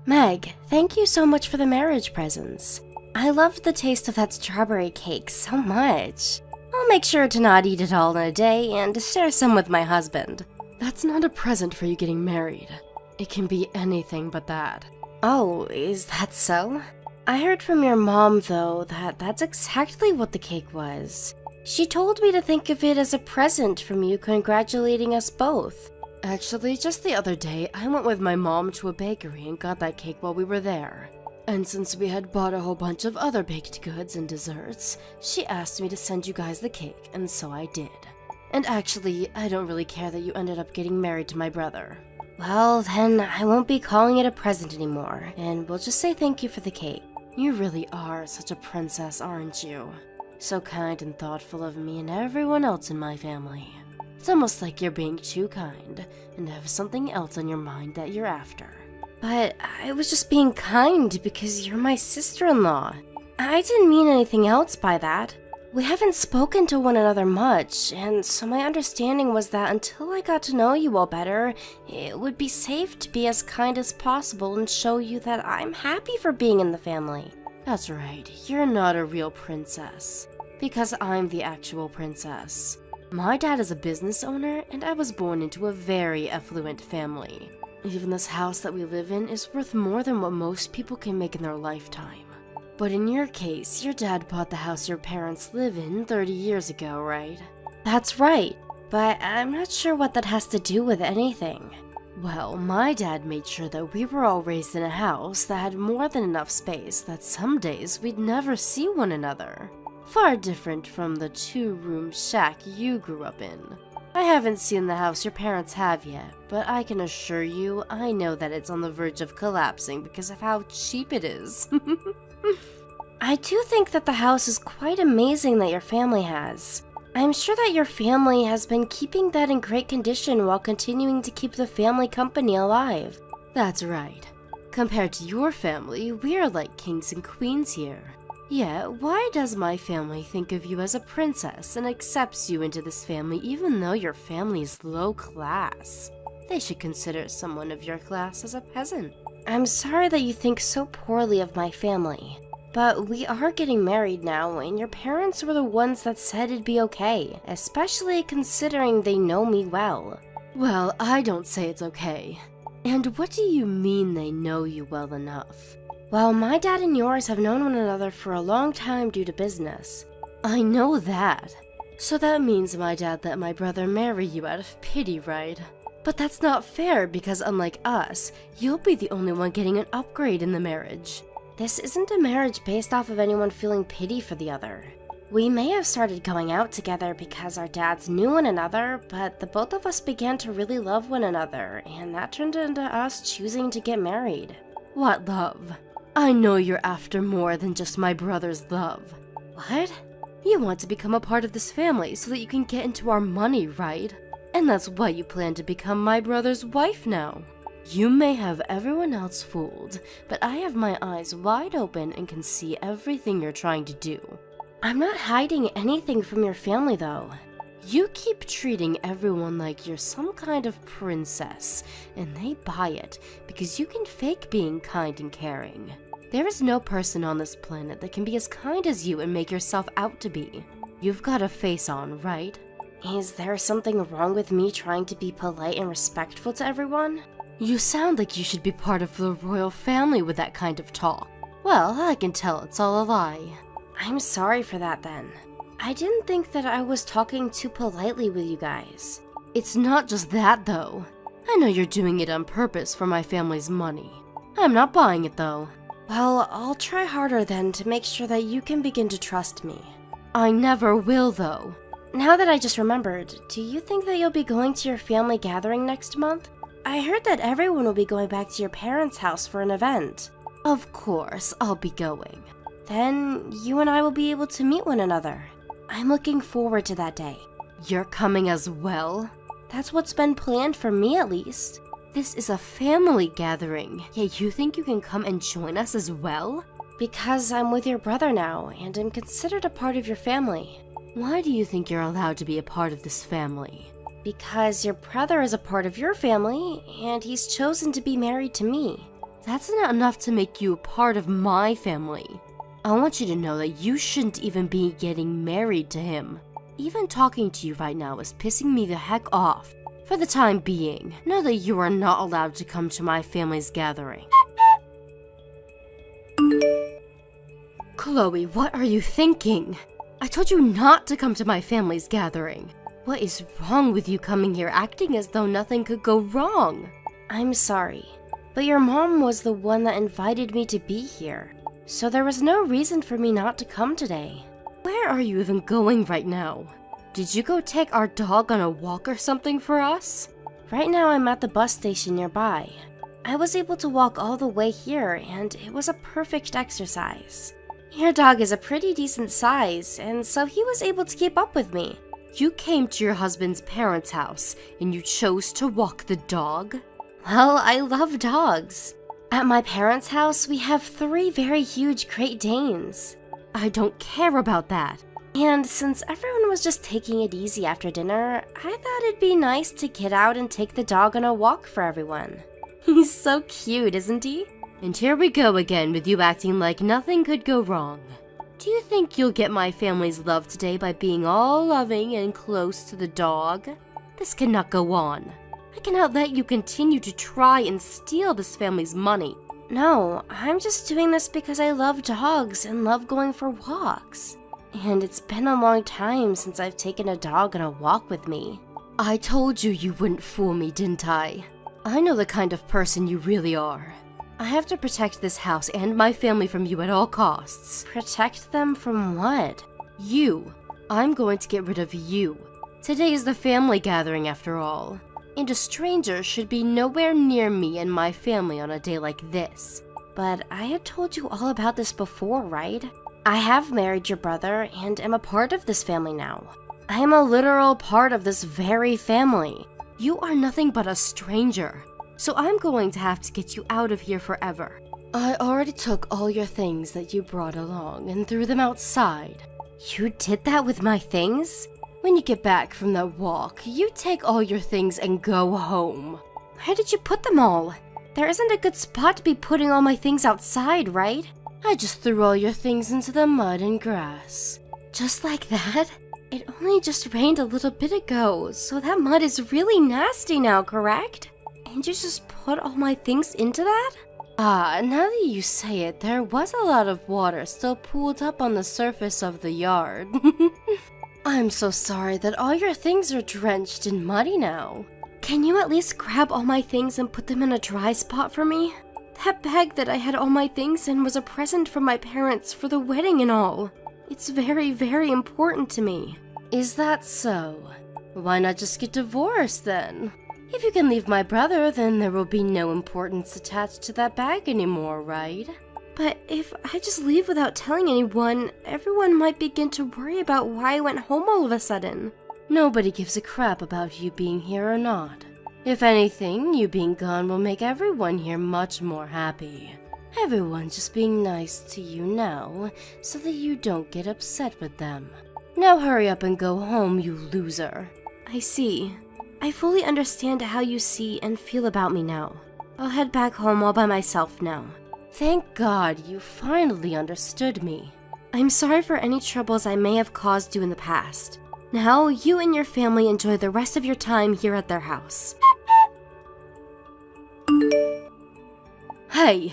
Meg, thank you so much for the marriage presents. I loved the taste of that strawberry cake so much. I'll make sure to not eat it all in a day and share some with my husband. That's not a present for you getting married. It can be anything but that. Oh, is that so? I heard from your mom, though, that that's exactly what the cake was. She told me to think of it as a present from you congratulating us both. Actually, just the other day, I went with my mom to a bakery and got that cake while we were there. And since we had bought a whole bunch of other baked goods and desserts, she asked me to send you guys the cake, and so I did. And actually, I don't really care that you ended up getting married to my brother. Well, then I won't be calling it a present anymore, and we'll just say thank you for the cake. You really are such a princess, aren't you? So kind and thoughtful of me and everyone else in my family. It's almost like you're being too kind and have something else on your mind that you're after. But I was just being kind because you're my sister-in-law. I didn't mean anything else by that. We haven't spoken to one another much, and so my understanding was that until I got to know you all better, it would be safe to be as kind as possible and show you that I'm happy for being in the family. That's right, you're not a real princess, because I'm the actual princess. My dad is a business owner, and I was born into a very affluent family. Even this house that we live in is worth more than what most people can make in their lifetime. But in your case, your dad bought the house your parents live in 30 years ago, right? That's right, but I'm not sure what that has to do with anything. Well, my dad made sure that we were all raised in a house that had more than enough space that some days we'd never see one another. Far different from the two-room shack you grew up in. I haven't seen the house your parents have yet, but I can assure you I know that it's on the verge of collapsing because of how cheap it is. I do think that the house is quite amazing that your family has. I'm sure that your family has been keeping that in great condition while continuing to keep the family company alive. That's right. Compared to your family, we are like kings and queens here. Yet, why does my family think of you as a princess and accepts you into this family even though your family is low class? They should consider someone of your class as a peasant. I'm sorry that you think so poorly of my family, but we are getting married now, and your parents were the ones that said it'd be okay, especially considering they know me well. Well, I don't say it's okay. And what do you mean they know you well enough? Well, my dad and yours have known one another for a long time due to business. I know that. So that means my dad let my brother marry you out of pity, right? But that's not fair because unlike us, you'll be the only one getting an upgrade in the marriage. This isn't a marriage based off of anyone feeling pity for the other. We may have started going out together because our dads knew one another, but the both of us began to really love one another, and that turned into us choosing to get married. What love? I know you're after more than just my brother's love. What? You want to become a part of this family so that you can get into our money, right? And that's why you plan to become my brother's wife now. You may have everyone else fooled, but I have my eyes wide open and can see everything you're trying to do. I'm not hiding anything from your family, though. You keep treating everyone like you're some kind of princess, and they buy it because you can fake being kind and caring. There is no person on this planet that can be as kind as you and make yourself out to be. You've got a face on, right? Is there something wrong with me trying to be polite and respectful to everyone? You sound like you should be part of the royal family with that kind of talk. Well, I can tell it's all a lie. I'm sorry for that then. I didn't think that I was talking too politely with you guys. It's not just that, though. I know you're doing it on purpose for my family's money. I'm not buying it, though. Well, I'll try harder then to make sure that you can begin to trust me. I never will, though. Now that I just remembered, do you think that you'll be going to your family gathering next month? I heard that everyone will be going back to your parents' house for an event. Of course, I'll be going. Then you and I will be able to meet one another. I'm looking forward to that day. You're coming as well? That's what's been planned for me, at least. This is a family gathering, yet you think you can come and join us as well? Because I'm with your brother now, and am considered a part of your family. Why do you think you're allowed to be a part of this family? because your brother is a part of your family, and he's chosen to be married to me. That's not enough to make you a part of my family. I want you to know that you shouldn't even be getting married to him. Even talking to you right now is pissing me the heck off. For the time being, know that you are not allowed to come to my family's gathering. Chloe, what are you thinking? I told you not to come to my family's gathering. What is wrong with you coming here acting as though nothing could go wrong? I'm sorry, but your mom was the one that invited me to be here, so there was no reason for me not to come today. Where are you even going right now? Did you go take our dog on a walk or something for us? Right now I'm at the bus station nearby. I was able to walk all the way here, and it was a perfect exercise. Your dog is a pretty decent size, and so he was able to keep up with me. You came to your husband's parents' house, and you chose to walk the dog? Well, I love dogs. At my parents' house, we have 3 very huge Great Danes. I don't care about that. And since everyone was just taking it easy after dinner, I thought it'd be nice to get out and take the dog on a walk for everyone. He's so cute, isn't he? And here we go again with you acting like nothing could go wrong. Do you think you'll get my family's love today by being all loving and close to the dog? This cannot go on. I cannot let you continue to try and steal this family's money. No, I'm just doing this because I love dogs and love going for walks. And it's been a long time since I've taken a dog on a walk with me. I told you you wouldn't fool me, didn't I? I know the kind of person you really are. I have to protect this house and my family from you at all costs. Protect them from what? You. I'm going to get rid of you. Today is the family gathering after all. And a stranger should be nowhere near me and my family on a day like this. But I had told you all about this before, right? I have married your brother and am a part of this family now. I am a literal part of this very family. You are nothing but a stranger. So I'm going to have to get you out of here forever. I already took all your things that you brought along and threw them outside. You did that with my things? When you get back from that walk, you take all your things and go home. Where did you put them all? There isn't a good spot to be putting all my things outside, right? I just threw all your things into the mud and grass. Just like that? It only just rained a little bit ago, so that mud is really nasty now, correct? And you just put all my things into that? Ah, now that you say it, there was a lot of water still pooled up on the surface of the yard. I'm so sorry that all your things are drenched and muddy now. Can you at least grab all my things and put them in a dry spot for me? That bag that I had all my things in was a present from my parents for the wedding and all. It's very, very important to me. Is that so? Why not just get divorced then? If you can leave my brother, then there will be no importance attached to that bag anymore, right? But if I just leave without telling anyone, everyone might begin to worry about why I went home all of a sudden. Nobody gives a crap about you being here or not. If anything, you being gone will make everyone here much more happy. Everyone's just being nice to you now, so that you don't get upset with them. Now hurry up and go home, you loser. I see. I fully understand how you see and feel about me now. I'll head back home all by myself now. Thank God you finally understood me. I'm sorry for any troubles I may have caused you in the past. Now, you and your family enjoy the rest of your time here at their house. Hey,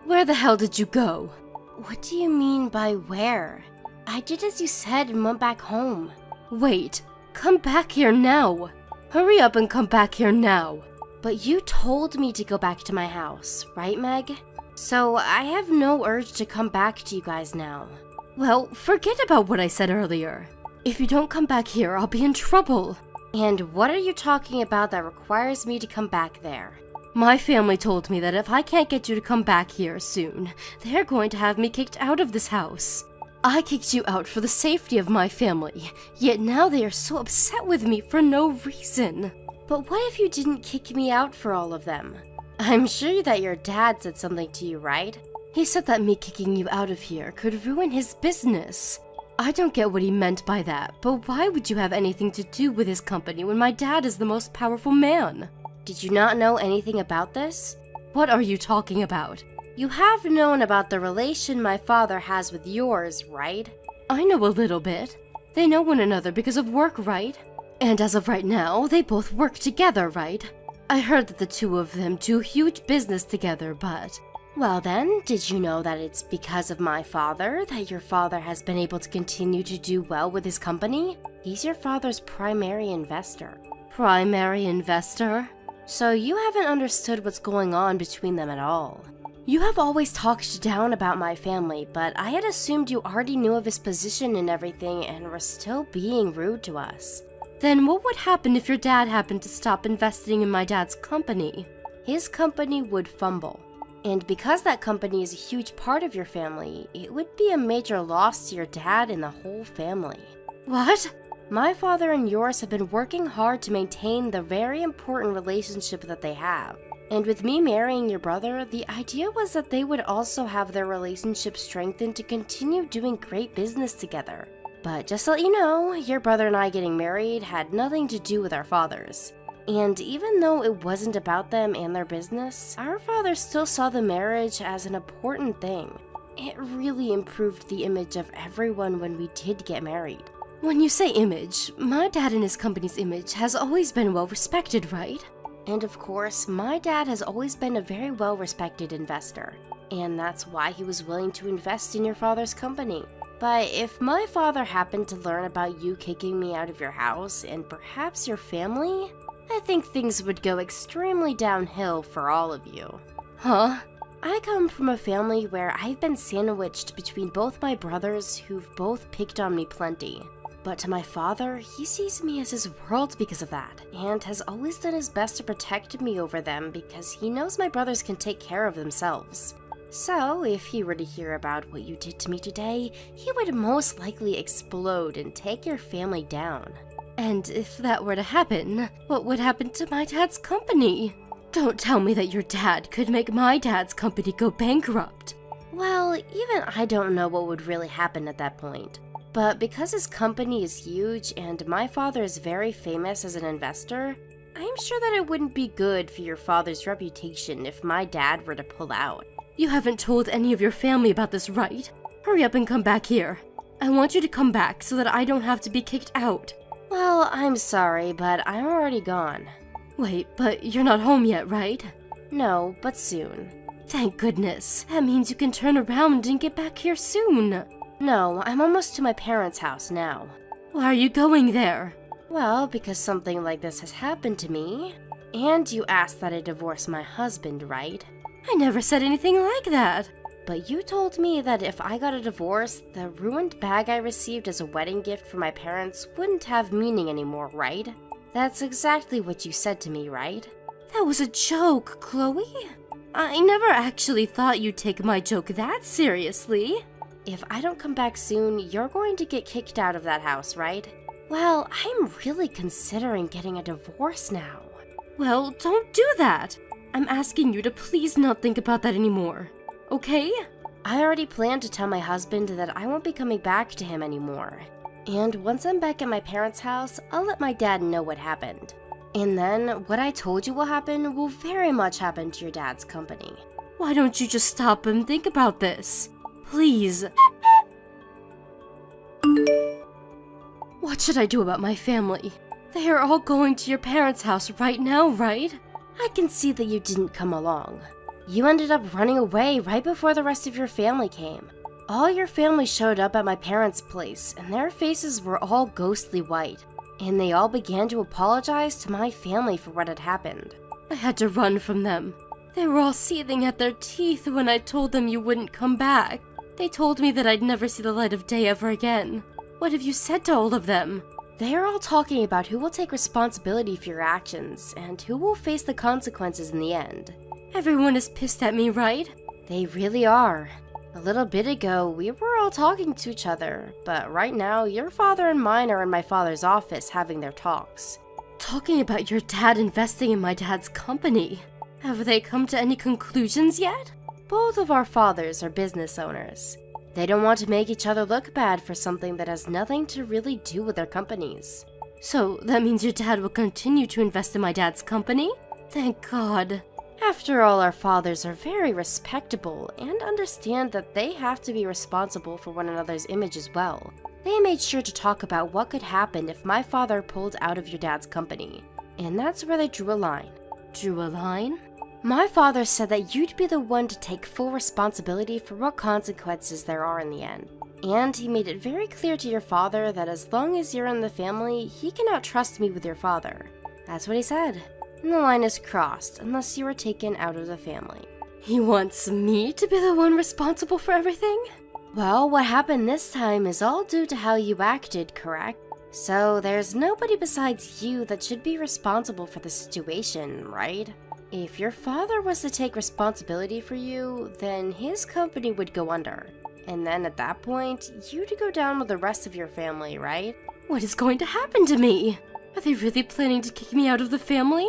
where the hell did you go? What do you mean by where? I did as you said and went back home. Wait, come back here now. Hurry up and come back here now. But you told me to go back to my house, right, Meg? So I have no urge to come back to you guys now. Well, forget about what I said earlier. If you don't come back here, I'll be in trouble. And what are you talking about that requires me to come back there? My family told me that if I can't get you to come back here soon, they're going to have me kicked out of this house. I kicked you out for the safety of my family, yet now they are so upset with me for no reason. But what if you didn't kick me out for all of them? I'm sure that your dad said something to you, right? He said that me kicking you out of here could ruin his business. I don't get what he meant by that, but why would you have anything to do with his company when my dad is the most powerful man? Did you not know anything about this? What are you talking about? You have known about the relation my father has with yours, right? I know a little bit. They know one another because of work, right? And as of right now, they both work together, right? I heard that the two of them do huge business together, but... Well then, did you know that it's because of my father that your father has been able to continue to do well with his company? He's your father's primary investor. Primary investor? So you haven't understood what's going on between them at all. You have always talked down about my family, but I had assumed you already knew of his position and everything and were still being rude to us. Then what would happen if your dad happened to stop investing in my dad's company? His company would fumble. And because that company is a huge part of your family, it would be a major loss to your dad and the whole family. What? My father and yours have been working hard to maintain the very important relationship that they have. And with me marrying your brother, the idea was that they would also have their relationship strengthened to continue doing great business together. But just to let you know, your brother and I getting married had nothing to do with our fathers. And even though it wasn't about them and their business, our father still saw the marriage as an important thing. It really improved the image of everyone when we did get married. When you say image, my dad and his company's image has always been well respected, right? And of course, my dad has always been a very well-respected investor. And that's why he was willing to invest in your father's company. But if my father happened to learn about you kicking me out of your house and perhaps your family, I think things would go extremely downhill for all of you. Huh? I come from a family where I've been sandwiched between both my brothers who've both picked on me plenty. But to my father, he sees me as his world because of that, and has always done his best to protect me over them because he knows my brothers can take care of themselves. So, if he were to hear about what you did to me today, he would most likely explode and take your family down. And if that were to happen, what would happen to my dad's company? Don't tell me that your dad could make my dad's company go bankrupt. Well, even I don't know what would really happen at that point. But because his company is huge and my father is very famous as an investor, I'm sure that it wouldn't be good for your father's reputation if my dad were to pull out. You haven't told any of your family about this, right? Hurry up and come back here. I want you to come back so that I don't have to be kicked out. Well, I'm sorry, but I'm already gone. Wait, but you're not home yet, right? No, but soon. Thank goodness. That means you can turn around and get back here soon. No, I'm almost to my parents' house now. Why are you going there? Well, because something like this has happened to me. And you asked that I divorce my husband, right? I never said anything like that. But you told me that if I got a divorce, the ruined bag I received as a wedding gift from my parents wouldn't have meaning anymore, right? That's exactly what you said to me, right? That was a joke, Chloe. I never actually thought you'd take my joke that seriously. If I don't come back soon, you're going to get kicked out of that house, right? Well, I'm really considering getting a divorce now. Well, don't do that. I'm asking you to please not think about that anymore. Okay? I already planned to tell my husband that I won't be coming back to him anymore. And once I'm back at my parents' house, I'll let my dad know what happened. And then, what I told you will happen will very much happen to your dad's company. Why don't you just stop and think about this? Please. What should I do about my family? They are all going to your parents' house right now, right? I can see that you didn't come along. You ended up running away right before the rest of your family came. All your family showed up at my parents' place, and their faces were all ghostly white. And they all began to apologize to my family for what had happened. I had to run from them. They were all seething at their teeth when I told them you wouldn't come back. They told me that I'd never see the light of day ever again. What have you said to all of them? They are all talking about who will take responsibility for your actions, and who will face the consequences in the end. Everyone is pissed at me, right? They really are. A little bit ago, we were all talking to each other, but right now, your father and mine are in my father's office having their talks. Talking about your dad investing in my dad's company. Have they come to any conclusions yet? Both of our fathers are business owners. They don't want to make each other look bad for something that has nothing to really do with their companies. So that means your dad will continue to invest in my dad's company? Thank God. After all, our fathers are very respectable and understand that they have to be responsible for one another's image as well. They made sure to talk about what could happen if my father pulled out of your dad's company. And that's where they drew a line. Drew a line? My father said that you'd be the one to take full responsibility for what consequences there are in the end. And he made it very clear to your father that as long as you're in the family, he cannot trust me with your father. That's what he said. And the line is crossed unless you are taken out of the family. He wants me to be the one responsible for everything? Well, what happened this time is all due to how you acted, correct? So there's nobody besides you that should be responsible for the situation, right? If your father was to take responsibility for you, then his company would go under. And then at that point, you'd go down with the rest of your family, right? What is going to happen to me? Are they really planning to kick me out of the family?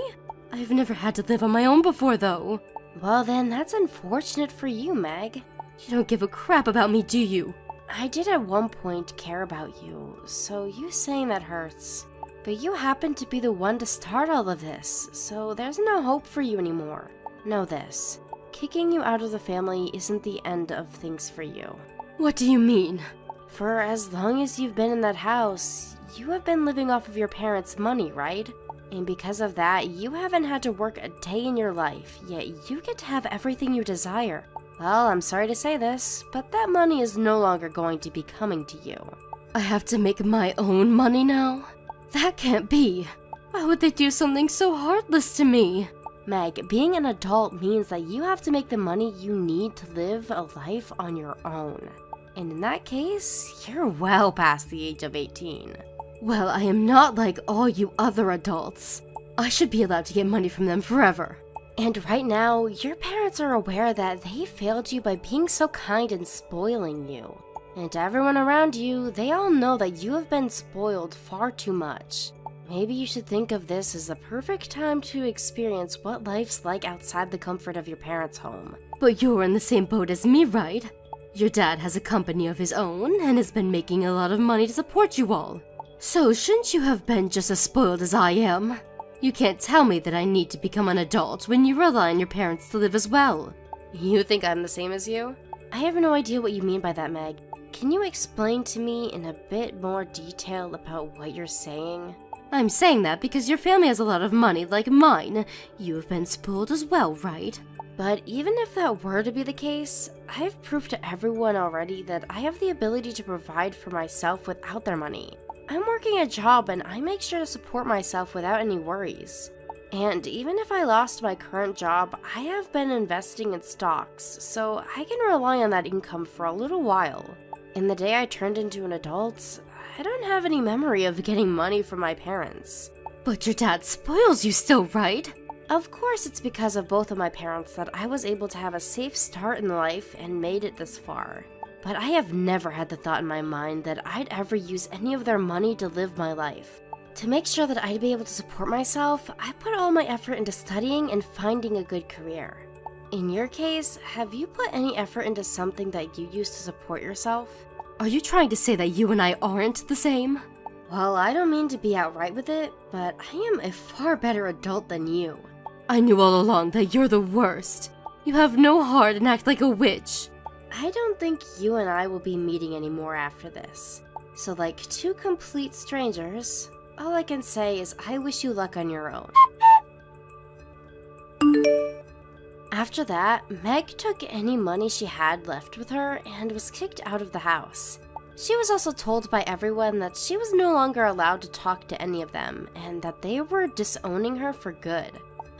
I've never had to live on my own before, though. Well then, that's unfortunate for you, Meg. You don't give a crap about me, do you? I did at one point care about you, so you saying that hurts. But you happen to be the one to start all of this, so there's no hope for you anymore. Know this. Kicking you out of the family isn't the end of things for you. What do you mean? For as long as you've been in that house, you have been living off of your parents' money, right? And because of that, you haven't had to work a day in your life, yet you get to have everything you desire. Well, I'm sorry to say this, but that money is no longer going to be coming to you. I have to make my own money now? That can't be. Why would they do something so heartless to me? Meg, being an adult means that you have to make the money you need to live a life on your own. And in that case, you're well past the age of 18. Well, I am not like all you other adults. I should be allowed to get money from them forever. And right now, your parents are aware that they failed you by being so kind and spoiling you. And everyone around you, they all know that you have been spoiled far too much. Maybe you should think of this as the perfect time to experience what life's like outside the comfort of your parents' home. But you're in the same boat as me, right? Your dad has a company of his own and has been making a lot of money to support you all. So shouldn't you have been just as spoiled as I am? You can't tell me that I need to become an adult when you rely on your parents to live as well. You think I'm the same as you? I have no idea what you mean by that, Meg. Can you explain to me in a bit more detail about what you're saying? I'm saying that because your family has a lot of money like mine. You have been spoiled as well, right? But even if that were to be the case, I've proved to everyone already that I have the ability to provide for myself without their money. I'm working a job and I make sure to support myself without any worries. And even if I lost my current job, I have been investing in stocks, so I can rely on that income for a little while. And the day I turned into an adult, I don't have any memory of getting money from my parents. But your dad spoils you still, right? Of course it's because of both of my parents that I was able to have a safe start in life and made it this far. But I have never had the thought in my mind that I'd ever use any of their money to live my life. To make sure that I'd be able to support myself, I put all my effort into studying and finding a good career. In your case, have you put any effort into something that you use to support yourself? Are you trying to say that you and I aren't the same? Well, I don't mean to be outright with it, but I am a far better adult than you. I knew all along that you're the worst. You have no heart and act like a witch. I don't think you and I will be meeting anymore after this. So like two complete strangers, all I can say is I wish you luck on your own. After that, Meg took any money she had left with her and was kicked out of the house. She was also told by everyone that she was no longer allowed to talk to any of them and that they were disowning her for good.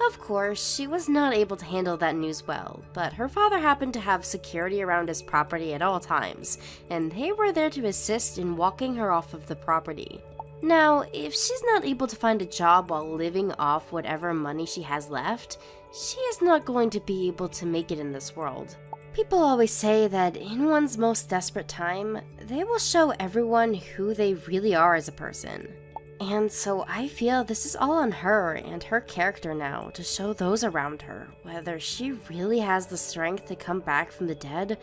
Of course, she was not able to handle that news well, but her father happened to have security around his property at all times, and they were there to assist in walking her off of the property. Now, if she's not able to find a job while living off whatever money she has left, she is not going to be able to make it in this world. People always say that in one's most desperate time, they will show everyone who they really are as a person. And so I feel this is all on her and her character now to show those around her whether she really has the strength to come back from the dead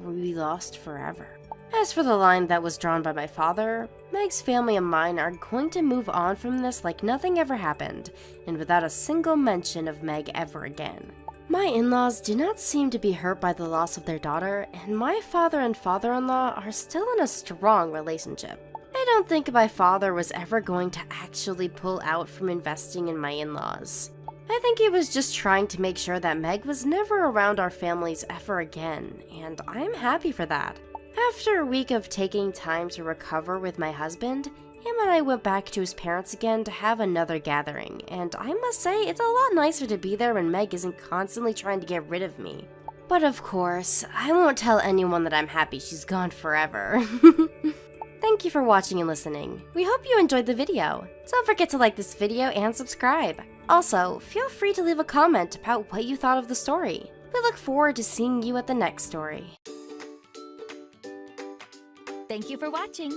or be lost forever. As for the line that was drawn by my father, Meg's family and mine are going to move on from this like nothing ever happened, and without a single mention of Meg ever again. My in-laws do not seem to be hurt by the loss of their daughter, and my father and father-in-law are still in a strong relationship. I don't think my father was ever going to actually pull out from investing in my in-laws. I think he was just trying to make sure that Meg was never around our families ever again, and I'm happy for that. After a week of taking time to recover with my husband, him and I went back to his parents again to have another gathering, and I must say it's a lot nicer to be there when Meg isn't constantly trying to get rid of me. But of course, I won't tell anyone that I'm happy she's gone forever. Thank you for watching and listening. We hope you enjoyed the video. Don't forget to like this video and subscribe. Also, feel free to leave a comment about what you thought of the story. We look forward to seeing you at the next story. Thank you for watching.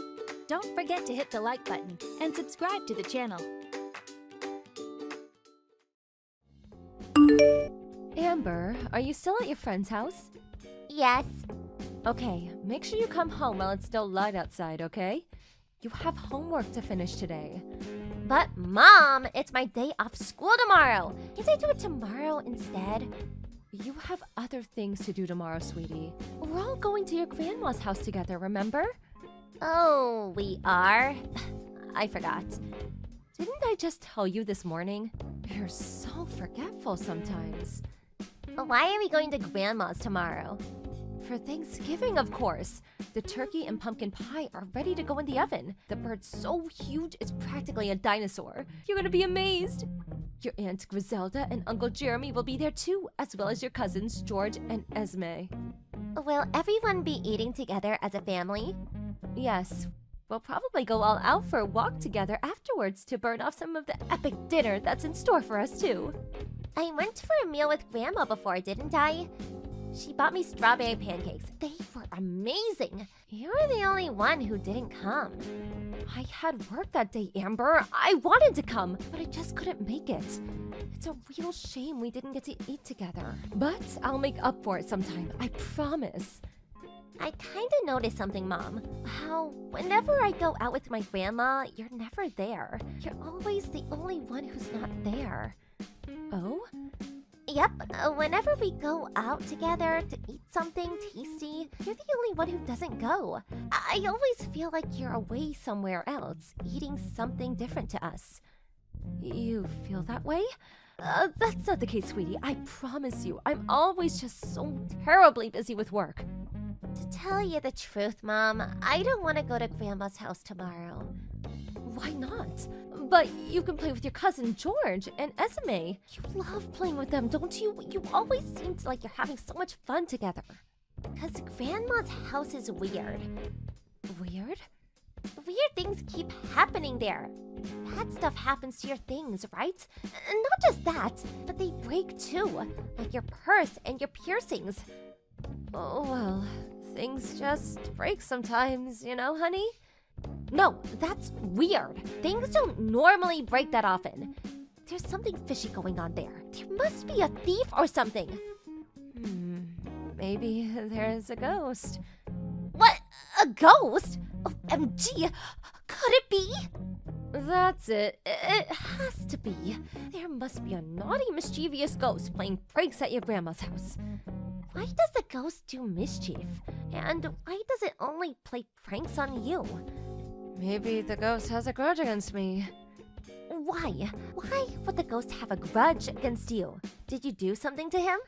Don't forget to hit the like button and subscribe to the channel. Amber, are you still at your friend's house? Yes. Okay, make sure you come home while it's still light outside, okay? You have homework to finish today. But Mom, it's my day off school tomorrow. Can't I do it tomorrow instead? You have other things to do tomorrow, sweetie. We're all going to your grandma's house together, remember? Oh, we are? I forgot. Didn't I just tell you this morning? You're so forgetful sometimes. Why are we going to Grandma's tomorrow? For Thanksgiving, of course. The turkey and pumpkin pie are ready to go in the oven. The bird's so huge it's practically a dinosaur. You're gonna be amazed. Your Aunt Griselda and Uncle Jeremy will be there too, as well as your cousins George and Esme. Will everyone be eating together as a family? Yes. We'll probably go all out for a walk together afterwards to burn off some of the epic dinner that's in store for us too. I went for a meal with Grandma before, didn't I? She bought me strawberry pancakes. They were amazing. You're the only one who didn't come. I had work that day, Amber. I wanted to come, but I just couldn't make it. It's a real shame we didn't get to eat together. But I'll make up for it sometime, I promise. I kinda noticed something, Mom. How whenever I go out with my grandma, you're never there. You're always the only one who's not there. Oh? Yep, whenever we go out together to eat something tasty, you're the only one who doesn't go. I always feel like you're away somewhere else, eating something different to us. You feel that way? That's not the case, sweetie. I promise you. I'm always just so terribly busy with work. To tell you the truth, Mom, I don't want to go to Grandma's house tomorrow. Why not? But you can play with your cousin George and Esme. You love playing with them, don't you? You always seem like you're having so much fun together. Because Grandma's house is weird. Weird? Weird things keep happening there. Bad stuff happens to your things, right? Not just that, but they break too. Like your purse and your piercings. Oh, well, things just break sometimes, you know, honey? No, that's weird. Things don't normally break that often. There's something fishy going on there. There must be a thief or something. Maybe there's a ghost. What? A ghost? OMG! Could it be? That's it. It has to be. There must be a naughty, mischievous ghost playing pranks at your grandma's house. Why does the ghost do mischief? And why does it only play pranks on you? Maybe the ghost has a grudge against me. Why? Why would the ghost have a grudge against you? Did you do something to him?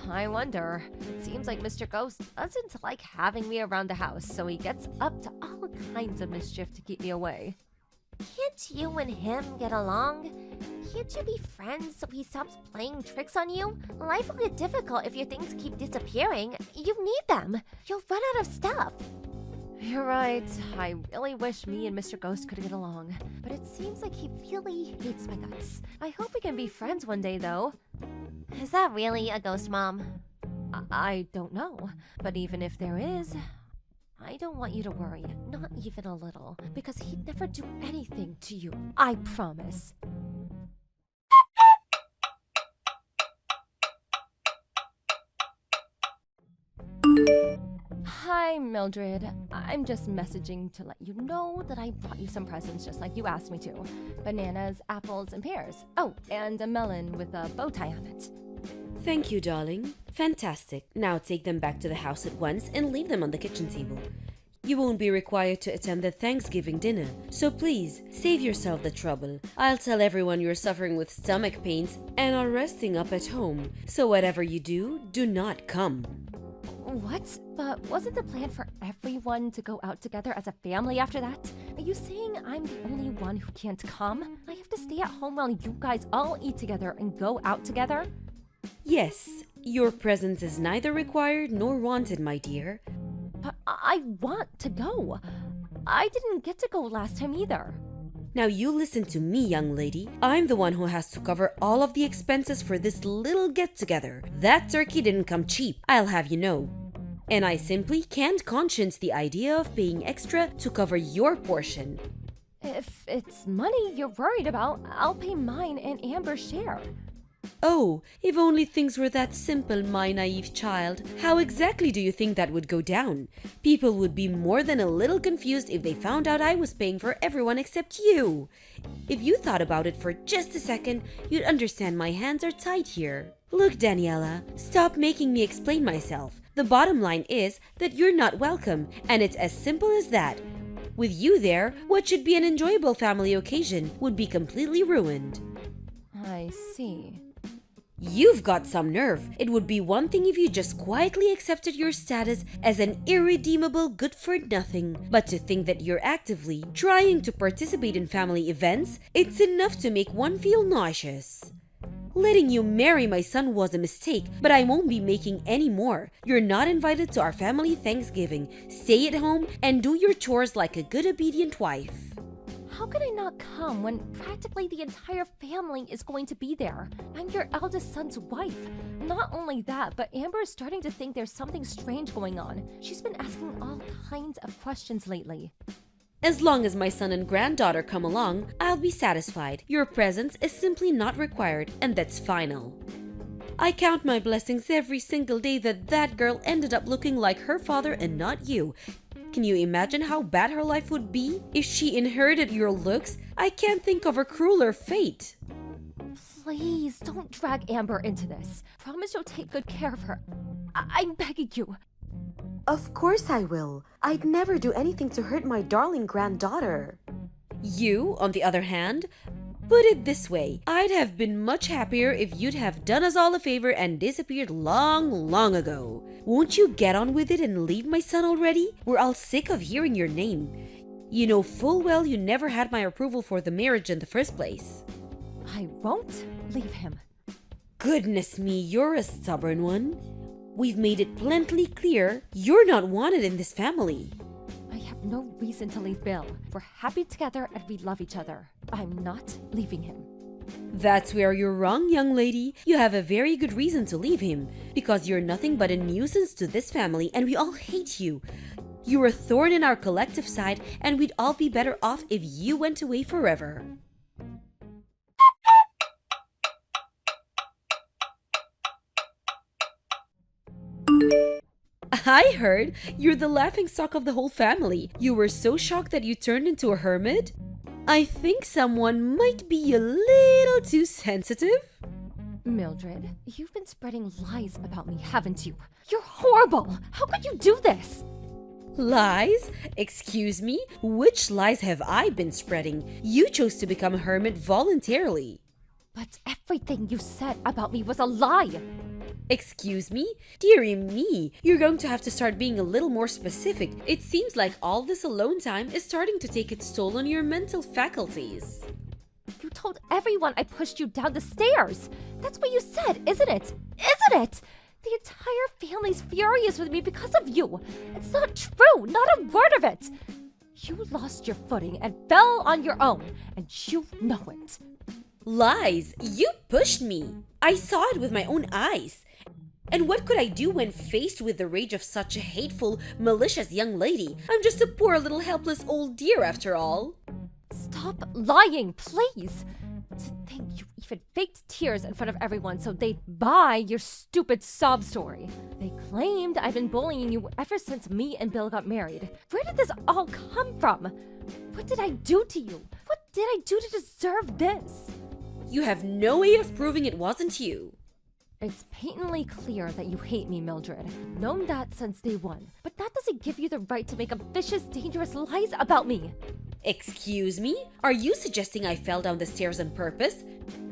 I wonder. It seems like Mr. Ghost doesn't like having me around the house, so he gets up to all kinds of mischief to keep me away. Can't you and him get along? Can't you be friends so he stops playing tricks on you? Life will get difficult if your things keep disappearing. You need them. You'll run out of stuff. You're right. I really wish me and Mr. Ghost could get along. But it seems like he really hates my guts. I hope we can be friends one day, though. Is that really a ghost, Mom? I don't know. But even if there is, I don't want you to worry, not even a little, because he'd never do anything to you. I promise. Hi, Mildred. I'm just messaging to let you know that I brought you some presents just like you asked me to. Bananas, apples, and pears. Oh, and a melon with a bow tie on it. Thank you, darling. Fantastic. Now take them back to the house at once and leave them on the kitchen table. You won't be required to attend the Thanksgiving dinner, so please, save yourself the trouble. I'll tell everyone you're suffering with stomach pains and are resting up at home, so whatever you do, do not come. What? But wasn't the plan for everyone to go out together as a family after that? Are you saying I'm the only one who can't come? I have to stay at home while you guys all eat together and go out together? Yes, your presence is neither required nor wanted, my dear. But I want to go. I didn't get to go last time either. Now you listen to me, young lady. I'm the one who has to cover all of the expenses for this little get-together. That turkey didn't come cheap, I'll have you know. And I simply can't conscience the idea of paying extra to cover your portion. If it's money you're worried about, I'll pay mine and Amber's share. Oh, if only things were that simple, my naive child. How exactly do you think that would go down? People would be more than a little confused if they found out I was paying for everyone except you. If you thought about it for just a second, you'd understand my hands are tied here. Look, Daniela, stop making me explain myself. The bottom line is that you're not welcome, and it's as simple as that. With you there, what should be an enjoyable family occasion would be completely ruined. I see. You've got some nerve. It would be one thing if you just quietly accepted your status as an irredeemable good-for-nothing. But to think that you're actively trying to participate in family events, it's enough to make one feel nauseous. Letting you marry my son was a mistake, but I won't be making any more. You're not invited to our family Thanksgiving. Stay at home and do your chores like a good obedient wife. How could I not come when practically the entire family is going to be there? I'm your eldest son's wife. Not only that, but Amber is starting to think there's something strange going on. She's been asking all kinds of questions lately. As long as my son and granddaughter come along, I'll be satisfied. Your presence is simply not required, and that's final. I count my blessings every single day that that girl ended up looking like her father and not you. Can you imagine how bad her life would be if she inherited your looks? I can't think of a crueler fate. Please don't drag Amber into this. Promise you'll take good care of her. I'm begging you. Of course I will. I'd never do anything to hurt my darling granddaughter. You, on the other hand, put it this way. I'd have been much happier if you'd have done us all a favor and disappeared long ago. Won't you get on with it and leave my son already? We're all sick of hearing your name. You know full well you never had my approval for the marriage in the first place. I won't leave him. Goodness me, you're a stubborn one. We've made it plenty clear you're not wanted in this family. I have no reason to leave Bill. We're happy together and we love each other. I'm not leaving him. That's where you're wrong, young lady. You have a very good reason to leave him, because you're nothing but a nuisance to this family and we all hate you. You're a thorn in our collective side and we'd all be better off if you went away forever. I heard you're the laughingstock of the whole family. You were so shocked that you turned into a hermit? I think someone might be a little too sensitive. Mildred, you've been spreading lies about me, haven't you? You're horrible! How could you do this? Lies? Excuse me? Which lies have I been spreading? You chose to become a hermit voluntarily. But everything you said about me was a lie! Excuse me? Dearie me, you're going to have to start being a little more specific. It seems like all this alone time is starting to take its toll on your mental faculties. You told everyone I pushed you down the stairs! That's what you said, isn't it? Isn't it? The entire family's furious with me because of you! It's not true! Not a word of it! You lost your footing and fell on your own, and you know it. Lies! You pushed me! I saw it with my own eyes. And what could I do when faced with the rage of such a hateful, malicious young lady? I'm just a poor little helpless old dear after all. Stop lying, please! To think you even faked tears in front of everyone so they'd buy your stupid sob story. They claimed I've been bullying you ever since me and Bill got married. Where did this all come from? What did I do to you? What did I do to deserve this? You have no way of proving it wasn't you. It's patently clear that you hate me, Mildred. Known that since day one. But that doesn't give you the right to make up vicious, dangerous lies about me. Excuse me? Are you suggesting I fell down the stairs on purpose?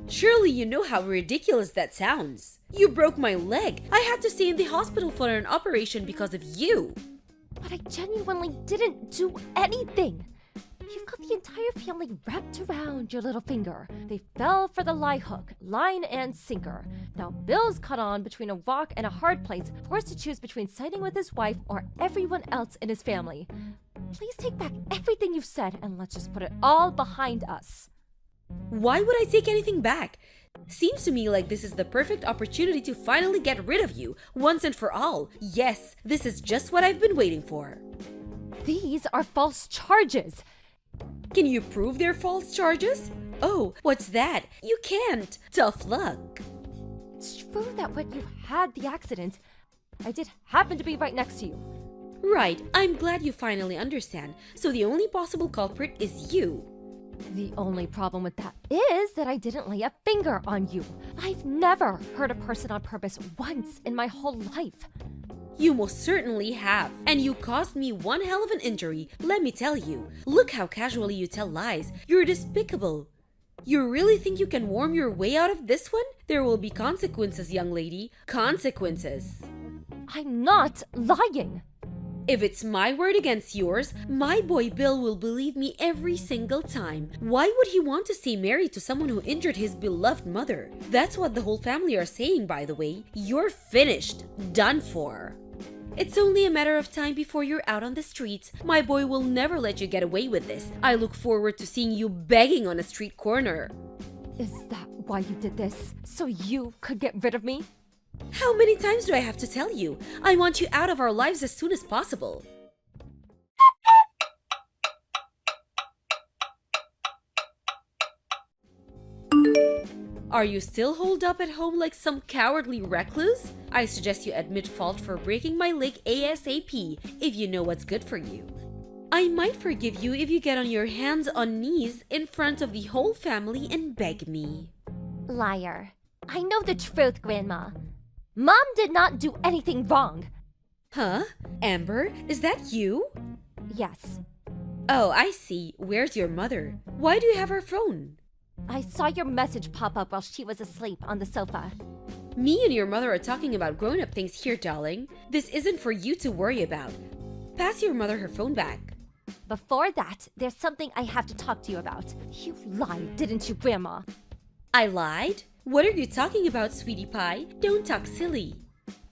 Surely you know how ridiculous that sounds. You broke my leg. I had to stay in the hospital for an operation because of you. But I genuinely didn't do anything. You've got the entire family wrapped around your little finger. They fell for the lie hook, line and sinker. Now Bill's caught on between a rock and a hard place, forced to choose between siding with his wife or everyone else in his family. Please take back everything you've said and let's just put it all behind us. Why would I take anything back? Seems to me like this is the perfect opportunity to finally get rid of you, once and for all. Yes, this is just what I've been waiting for. These are false charges. Can you prove they're false charges? Oh, what's that? You can't. Tough luck. It's true that when you had the accident, I did happen to be right next to you. Right, I'm glad you finally understand. So the only possible culprit is you. The only problem with that is that I didn't lay a finger on you. I've never hurt a person on purpose once in my whole life. You most certainly have. And you caused me one hell of an injury, let me tell you. Look how casually you tell lies. You're despicable. You really think you can worm your way out of this one? There will be consequences, young lady. Consequences. I'm not lying. If it's my word against yours, my boy Bill will believe me every single time. Why would he want to stay married to someone who injured his beloved mother? That's what the whole family are saying, by the way. You're finished. Done for. It's only a matter of time before you're out on the streets. My boy will never let you get away with this. I look forward to seeing you begging on a street corner. Is that why you did this? So you could get rid of me? How many times do I have to tell you? I want you out of our lives as soon as possible. Are you still holed up at home like some cowardly recluse? I suggest you admit fault for breaking my leg ASAP if you know what's good for you. I might forgive you if you get on your hands on knees in front of the whole family and beg me. Liar. I know the truth, Grandma. Mom did not do anything wrong. Huh? Amber, is that you? Yes. Oh, I see. Where's your mother? Why do you have her phone? I saw your message pop up while she was asleep on the sofa. Me and your mother are talking about grown-up things here, darling. This isn't for you to worry about. Pass your mother her phone back. Before that, there's something I have to talk to you about. You lied, didn't you, Grandma? I lied? What are you talking about, sweetie pie? Don't talk silly.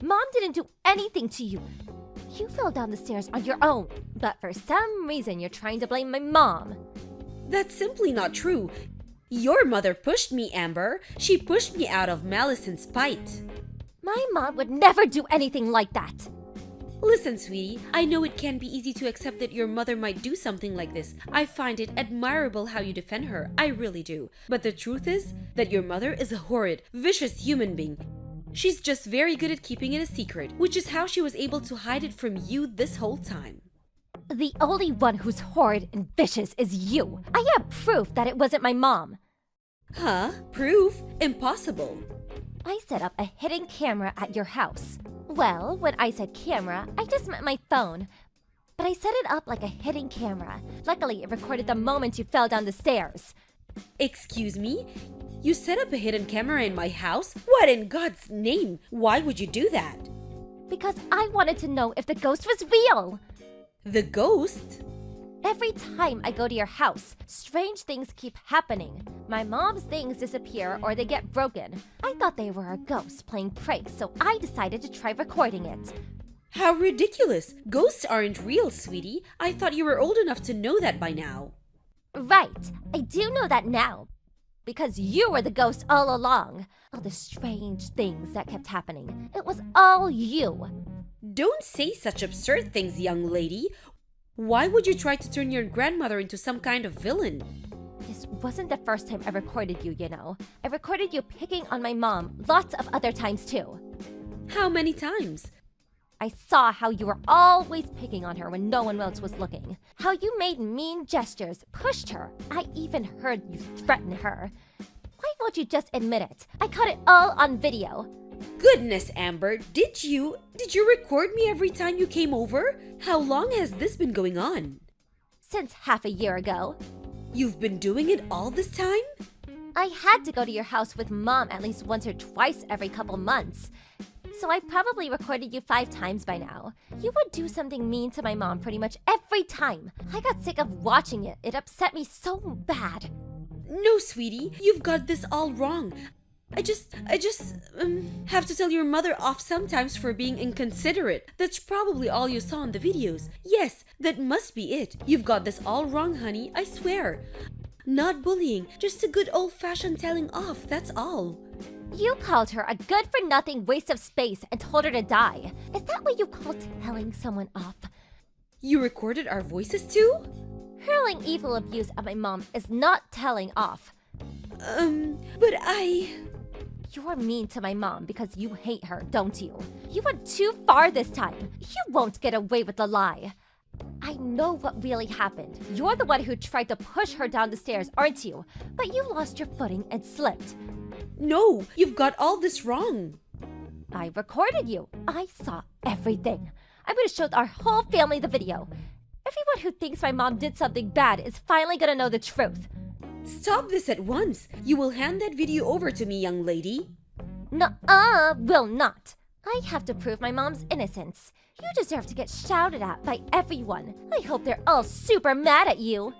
Mom didn't do anything to you. You fell down the stairs on your own. But for some reason, you're trying to blame my mom. That's simply not true. Your mother pushed me, Amber. She pushed me out of malice and spite. My mom would never do anything like that. Listen, sweetie, I know it can be easy to accept that your mother might do something like this. I find it admirable how you defend her. I really do. But the truth is that your mother is a horrid, vicious human being. She's just very good at keeping it a secret, which is how she was able to hide it from you this whole time. The only one who's horrid and vicious is you. I have proof that it wasn't my mom. Huh? Proof? Impossible. I set up a hidden camera at your house. Well, when I said camera, I just meant my phone. But I set it up like a hidden camera. Luckily, it recorded the moment you fell down the stairs. Excuse me? You set up a hidden camera in my house? What in God's name? Why would you do that? Because I wanted to know if the ghost was real. The ghost? Every time I go to your house, strange things keep happening. My mom's things disappear or they get broken. I thought they were a ghost playing pranks, so I decided to try recording it. How ridiculous! Ghosts aren't real, sweetie. I thought you were old enough to know that by now. Right, I do know that now. Because you were the ghost all along. All the strange things that kept happening. It was all you. Don't say such absurd things, young lady. Why would you try to turn your grandmother into some kind of villain? This wasn't the first time I recorded you, you know. I recorded you picking on my mom lots of other times too. How many times? I saw how you were always picking on her when no one else was looking. How you made mean gestures, pushed her. I even heard you threaten her. Why won't you just admit it? I caught it all on video. Goodness, Amber, did you record me every time you came over? How long has this been going on? Since half a year ago. You've been doing it all this time? I had to go to your house with Mom at least once or twice every couple months. So I probably recorded you 5 times by now. You would do something mean to my mom pretty much every time. I got sick of watching it. It upset me so bad. No, sweetie, you've got this all wrong. I just have to tell your mother off sometimes for being inconsiderate. That's probably all you saw in the videos. Yes, that must be it. You've got this all wrong, honey, I swear. Not bullying, just a good old-fashioned telling off, that's all. You called her a good-for-nothing waste of space and told her to die. Is that what you call telling someone off? You recorded our voices too? Hurling evil abuse at my mom is not telling off. But You're mean to my mom because you hate her, don't you? You went too far this time. You won't get away with the lie. I know what really happened. You're the one who tried to push her down the stairs, aren't you? But you lost your footing and slipped. No, you've got all this wrong. I recorded you. I saw everything. I'm gonna show our whole family the video. Everyone who thinks my mom did something bad is finally gonna know the truth. Stop this at once. You will hand that video over to me, young lady. Nuh-uh, will not. I have to prove my mom's innocence. You deserve to get shouted at by everyone. I hope they're all super mad at you.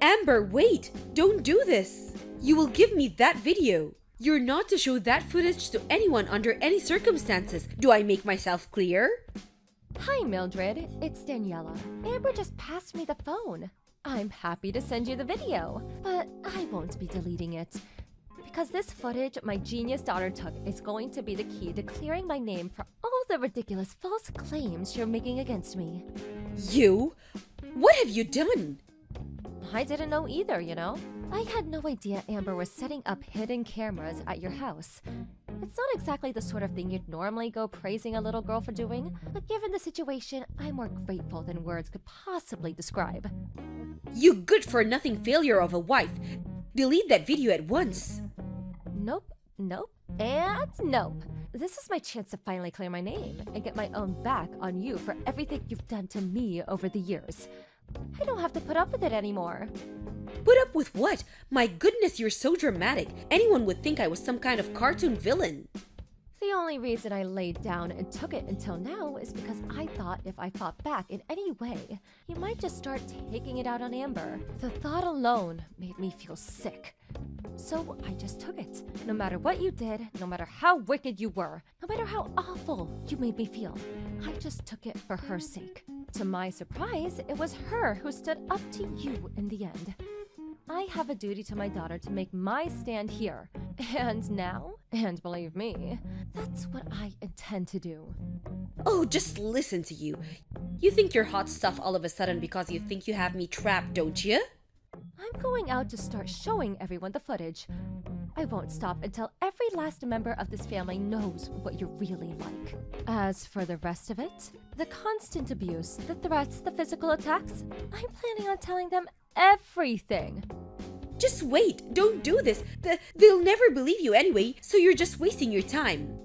Amber, wait! Don't do this! You will give me that video. You're not to show that footage to anyone under any circumstances. Do I make myself clear? Hi, Mildred. It's Daniela. Amber just passed me the phone. I'm happy to send you the video, but I won't be deleting it. Because this footage my genius daughter took is going to be the key to clearing my name for all the ridiculous false claims you're making against me. You? What have you done? I didn't know either, you know? I had no idea Amber was setting up hidden cameras at your house. It's not exactly the sort of thing you'd normally go praising a little girl for doing, but given the situation, I'm more grateful than words could possibly describe. You good-for-nothing failure of a wife. Delete that video at once. Nope, nope, and nope. This is my chance to finally clear my name and get my own back on you for everything you've done to me over the years. I don't have to put up with it anymore. Put up with what? My goodness, you're so dramatic. Anyone would think I was some kind of cartoon villain. The only reason I laid down and took it until now is because I thought if I fought back in any way, you might just start taking it out on Amber. The thought alone made me feel sick. So I just took it. No matter what you did, no matter how wicked you were, no matter how awful you made me feel, I just took it for her sake. To my surprise, it was her who stood up to you in the end. I have a duty to my daughter to make my stand here. And now, and believe me, that's what I intend to do. Oh, just listen to you. You think you're hot stuff all of a sudden because you think you have me trapped, don't you? I'm going out to start showing everyone the footage. I won't stop until every last member of this family knows what you're really like. As for the rest of it, the constant abuse, the threats, the physical attacks, I'm planning on telling them everything. Just wait, don't do this. They'll never believe you anyway, so you're just wasting your time.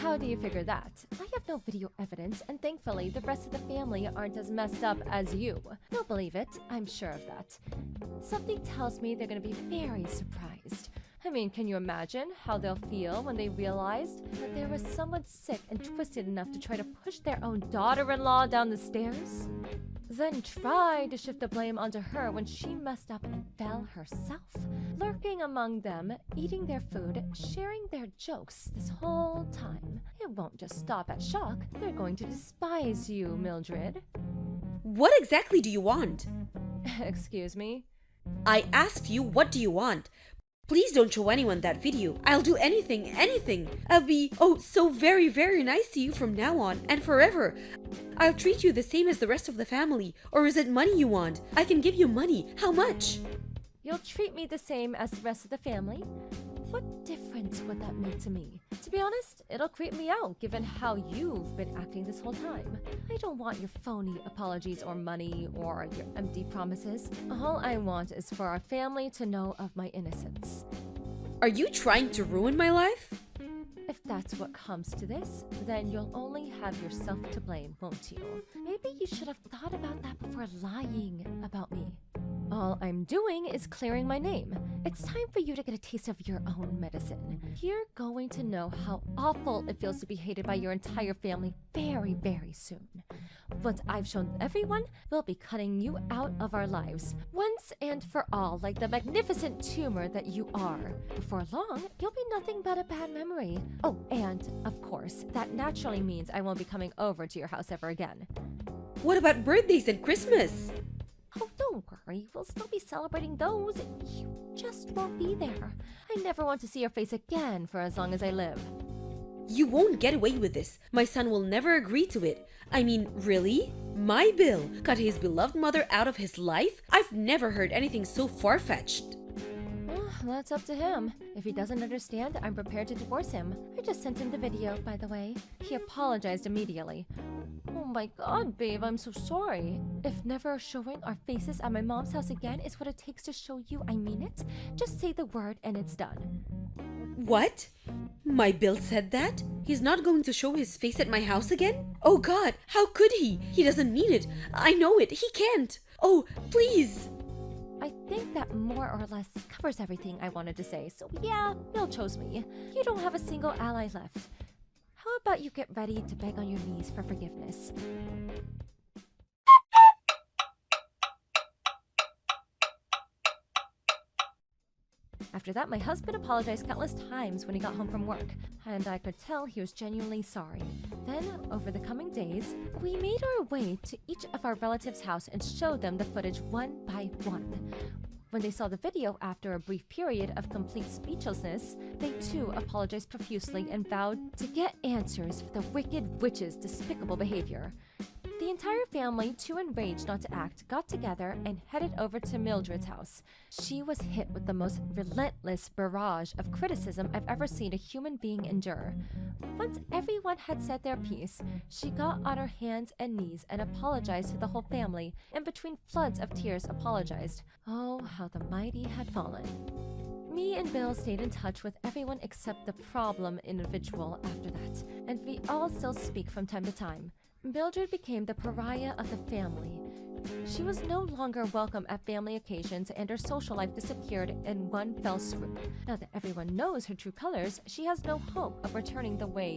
How do you figure that? I have no video evidence, and thankfully the rest of the family aren't as messed up as you. They'll believe it, I'm sure of that. Something tells me they're gonna be very surprised. I mean, can you imagine how they'll feel when they realized that there was someone sick and twisted enough to try to push their own daughter-in-law down the stairs? Then try to shift the blame onto her when she messed up and fell herself. Lurking among them, eating their food, sharing their jokes this whole time. It won't just stop at shock. They're going to despise you, Mildred. What exactly do you want? Excuse me? I asked you, what do you want? Please don't show anyone that video. I'll do anything, anything. I'll be, oh, so very, very nice to you from now on and forever. I'll treat you the same as the rest of the family. Or is it money you want? I can give you money. How much? You'll treat me the same as the rest of the family? What difference would that make to me? To be honest, it'll creep me out given how you've been acting this whole time. I don't want your phony apologies or money or your empty promises. All I want is for our family to know of my innocence. Are you trying to ruin my life? If that's what comes to this, then you'll only have yourself to blame, won't you? Maybe you should have thought about that before lying about me. All I'm doing is clearing my name. It's time for you to get a taste of your own medicine. You're going to know how awful it feels to be hated by your entire family very, very soon. Once I've shown everyone, we'll be cutting you out of our lives, once and for all, like the magnificent tumor that you are. Before long, you'll be nothing but a bad memory. Oh, and, of course, that naturally means I won't be coming over to your house ever again. What about birthdays and Christmas? Oh, don't worry. We'll still be celebrating those. You just won't be there. I never want to see your face again for as long as I live. You won't get away with this. My son will never agree to it. I mean, really? My Bill cut his beloved mother out of his life? I've never heard anything so far-fetched. Well, that's up to him. If he doesn't understand, I'm prepared to divorce him. I just sent him the video, by the way. He apologized immediately. Oh my god, babe, I'm so sorry. If never showing our faces at my mom's house again is what it takes to show you I mean it, just say the word and it's done. What? My Bill said that? He's not going to show his face at my house again? Oh God, how could he? He doesn't mean it. I know it. He can't. Oh, please. I think that more or less covers everything I wanted to say, so yeah, Bill chose me. You don't have a single ally left. How about you get ready to beg on your knees for forgiveness? After that, my husband apologized countless times when he got home from work, and I could tell he was genuinely sorry. Then, over the coming days, we made our way to each of our relatives' house and showed them the footage one by one. When they saw the video after a brief period of complete speechlessness, they too apologized profusely and vowed to get answers for the wicked witch's despicable behavior. The entire family, too enraged not to act, got together and headed over to Mildred's house. She was hit with the most relentless barrage of criticism I've ever seen a human being endure. Once everyone had said their piece, she got on her hands and knees and apologized to the whole family, and between floods of tears apologized. Oh, how the mighty had fallen. Me and Bill stayed in touch with everyone except the problem individual after that, and we all still speak from time to time. Mildred became the pariah of the family. She was no longer welcome at family occasions, and her social life disappeared in one fell swoop. Now that everyone knows her true colors, she has no hope of returning the way